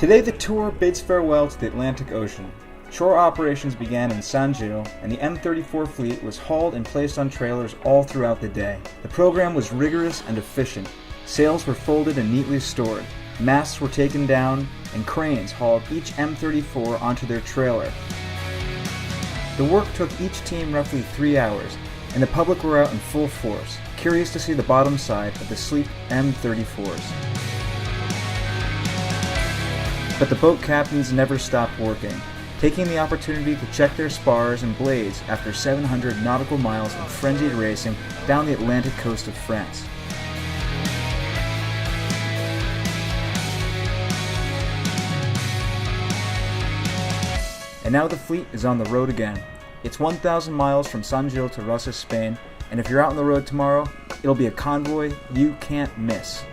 Today the tour bids farewell to the Atlantic Ocean. Shore operations began in Saint-Gilles, and the M34 fleet was hauled and placed on trailers all throughout the day. The program was rigorous and efficient. Sails were folded and neatly stored. Masts were taken down, and cranes hauled each M34 onto their trailer. The work took each team roughly 3 hours, and the public were out in full force, curious to see the bottom side of the sleek M34s. But the boat captains never stopped working, taking the opportunity to check their spars and blades after 700 nautical miles of frenzied racing down the Atlantic coast of France. And now the fleet is on the road again. It's 1,000 miles from Saint-Gilles to Rosses, Spain, and if you're out on the road tomorrow, it'll be a convoy you can't miss.